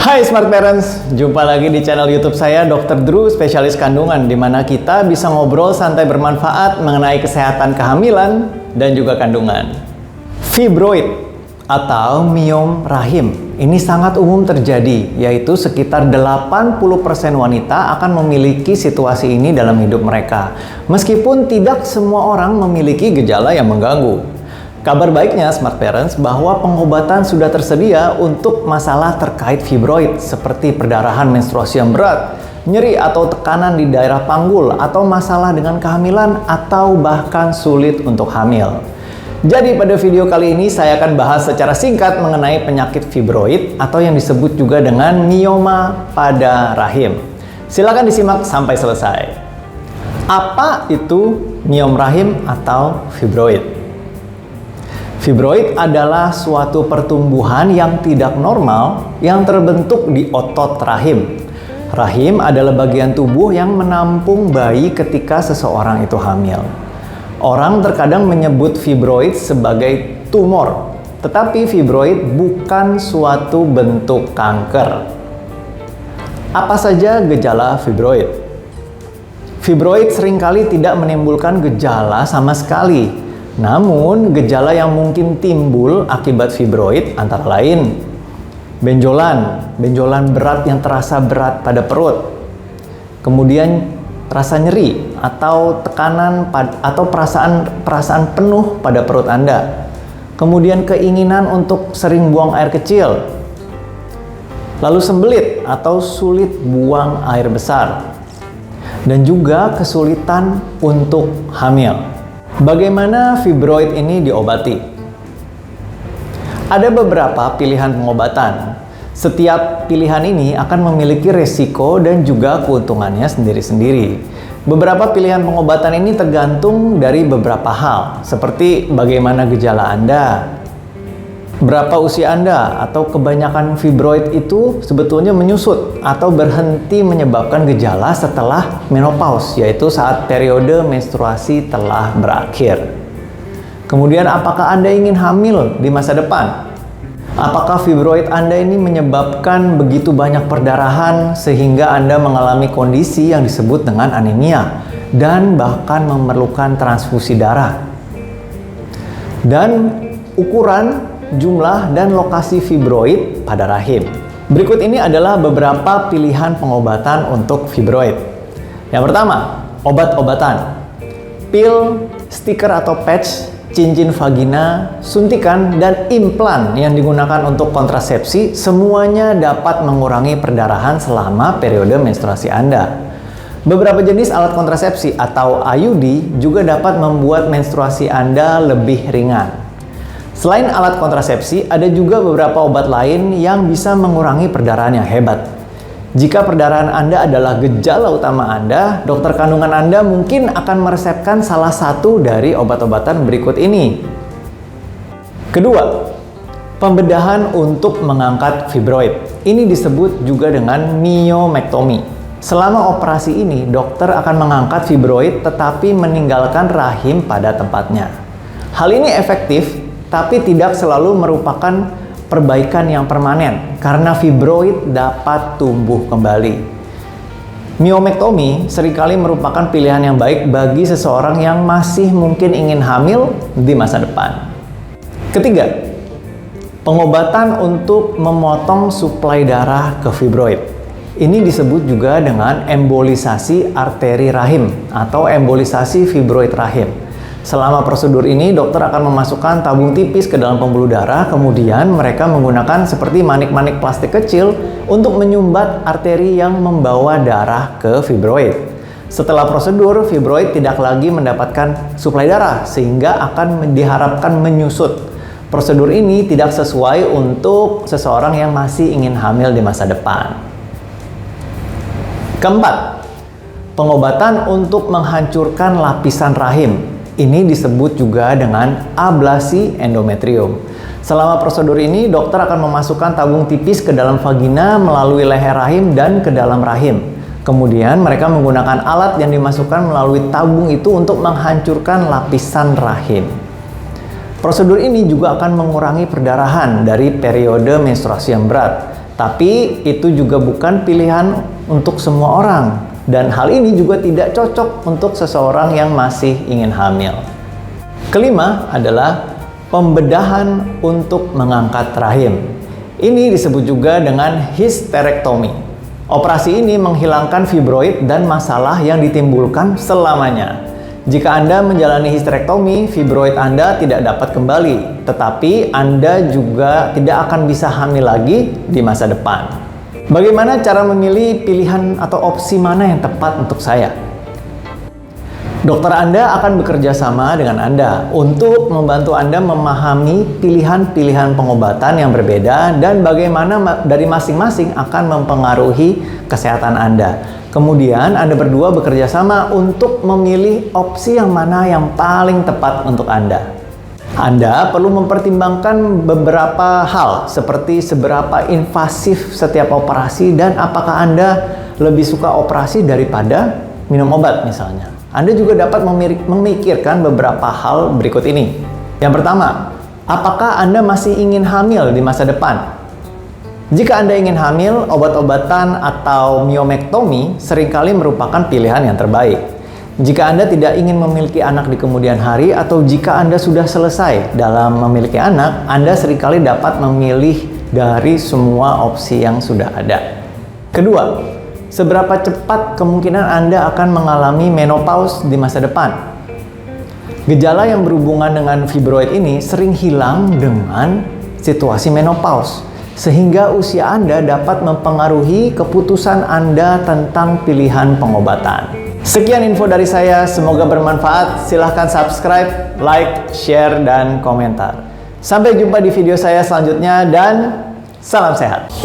Hai Smart Parents, jumpa lagi di channel YouTube saya Dr. Drew, spesialis kandungan, di mana kita bisa ngobrol santai bermanfaat mengenai kesehatan kehamilan dan juga kandungan. Fibroid atau miom rahim ini sangat umum terjadi, yaitu sekitar 80% wanita akan memiliki situasi ini dalam hidup mereka. Meskipun tidak semua orang memiliki gejala yang mengganggu. Kabar baiknya Smart Parents bahwa pengobatan sudah tersedia untuk masalah terkait fibroid seperti perdarahan menstruasi yang berat, nyeri atau tekanan di daerah panggul, atau masalah dengan kehamilan atau bahkan sulit untuk hamil. Jadi pada video kali ini saya akan bahas secara singkat mengenai penyakit fibroid atau yang disebut juga dengan mioma pada rahim. Silakan disimak sampai selesai. Apa itu miom rahim atau fibroid? Fibroid adalah suatu pertumbuhan yang tidak normal yang terbentuk di otot rahim. Rahim adalah bagian tubuh yang menampung bayi ketika seseorang itu hamil. Orang terkadang menyebut fibroid sebagai tumor, tetapi fibroid bukan suatu bentuk kanker. Apa saja gejala fibroid? Fibroid seringkali tidak menimbulkan gejala sama sekali. Namun, gejala yang mungkin timbul akibat fibroid antara lain benjolan berat yang terasa berat pada perut, kemudian rasa nyeri atau tekanan atau perasaan penuh pada perut Anda, kemudian keinginan untuk sering buang air kecil, lalu sembelit atau sulit buang air besar, dan juga kesulitan untuk hamil. Bagaimana fibroid ini diobati? Ada beberapa pilihan pengobatan. Setiap pilihan ini akan memiliki resiko dan juga keuntungannya sendiri-sendiri. Beberapa pilihan pengobatan ini tergantung dari beberapa hal, seperti bagaimana gejala Anda, berapa usia Anda, atau kebanyakan fibroid itu sebetulnya menyusut atau berhenti menyebabkan gejala setelah menopause, yaitu saat periode menstruasi telah berakhir. Kemudian, apakah Anda ingin hamil di masa depan? Apakah fibroid Anda ini menyebabkan begitu banyak perdarahan sehingga Anda mengalami kondisi yang disebut dengan anemia dan bahkan memerlukan transfusi darah? Dan ukuran, jumlah, dan lokasi fibroid pada rahim. Berikut ini adalah beberapa pilihan pengobatan untuk fibroid. Yang pertama, obat-obatan. Pil, stiker atau patch, cincin vagina, suntikan, dan implan yang digunakan untuk kontrasepsi semuanya dapat mengurangi perdarahan selama periode menstruasi Anda. Beberapa jenis alat kontrasepsi atau IUD juga dapat membuat menstruasi Anda lebih ringan. Selain alat kontrasepsi, ada juga beberapa obat lain yang bisa mengurangi perdarahan yang hebat. Jika perdarahan Anda adalah gejala utama Anda, dokter kandungan Anda mungkin akan meresepkan salah satu dari obat-obatan berikut ini. Kedua, pembedahan untuk mengangkat fibroid. Ini disebut juga dengan myomectomy. Selama operasi ini, dokter akan mengangkat fibroid tetapi meninggalkan rahim pada tempatnya. Hal ini efektif, tapi tidak selalu merupakan perbaikan yang permanen karena fibroid dapat tumbuh kembali. Myomectomy seringkali merupakan pilihan yang baik bagi seseorang yang masih mungkin ingin hamil di masa depan. Ketiga, pengobatan untuk memotong suplai darah ke fibroid. Ini disebut juga dengan embolisasi arteri rahim atau embolisasi fibroid rahim. Selama prosedur ini, dokter akan memasukkan tabung tipis ke dalam pembuluh darah, kemudian mereka menggunakan seperti manik-manik plastik kecil untuk menyumbat arteri yang membawa darah ke fibroid. Setelah prosedur, fibroid tidak lagi mendapatkan suplai darah, sehingga akan diharapkan menyusut. Prosedur ini tidak sesuai untuk seseorang yang masih ingin hamil di masa depan. Keempat, pengobatan untuk menghancurkan lapisan rahim. Ini disebut juga dengan ablasi endometrium. Selama prosedur ini, dokter akan memasukkan tabung tipis ke dalam vagina melalui leher rahim dan ke dalam rahim. Kemudian mereka menggunakan alat yang dimasukkan melalui tabung itu untuk menghancurkan lapisan rahim. Prosedur ini juga akan mengurangi perdarahan dari periode menstruasi yang berat. Tapi itu juga bukan pilihan untuk semua orang. Dan hal ini juga tidak cocok untuk seseorang yang masih ingin hamil. Kelima adalah pembedahan untuk mengangkat rahim. Ini disebut juga dengan histerektomi. Operasi ini menghilangkan fibroid dan masalah yang ditimbulkan selamanya. Jika Anda menjalani histerektomi, fibroid Anda tidak dapat kembali, tetapi Anda juga tidak akan bisa hamil lagi di masa depan. Bagaimana cara memilih pilihan atau opsi mana yang tepat untuk saya? Dokter Anda akan bekerja sama dengan Anda untuk membantu Anda memahami pilihan-pilihan pengobatan yang berbeda dan bagaimana dari masing-masing akan mempengaruhi kesehatan Anda. Kemudian Anda berdua bekerja sama untuk memilih opsi yang mana yang paling tepat untuk Anda. Anda perlu mempertimbangkan beberapa hal seperti seberapa invasif setiap operasi dan apakah Anda lebih suka operasi daripada minum obat misalnya. Anda juga dapat memikirkan beberapa hal berikut ini. Yang pertama, apakah Anda masih ingin hamil di masa depan? Jika Anda ingin hamil, obat-obatan atau myomektomi seringkali merupakan pilihan yang terbaik. Jika Anda tidak ingin memiliki anak di kemudian hari atau jika Anda sudah selesai dalam memiliki anak, Anda seringkali dapat memilih dari semua opsi yang sudah ada. Kedua, seberapa cepat kemungkinan Anda akan mengalami menopause di masa depan? Gejala yang berhubungan dengan fibroid ini sering hilang dengan situasi menopause, sehingga usia Anda dapat mempengaruhi keputusan Anda tentang pilihan pengobatan. Sekian info dari saya, semoga bermanfaat. Silahkan subscribe, like, share, dan komentar. Sampai jumpa di video saya selanjutnya dan salam sehat.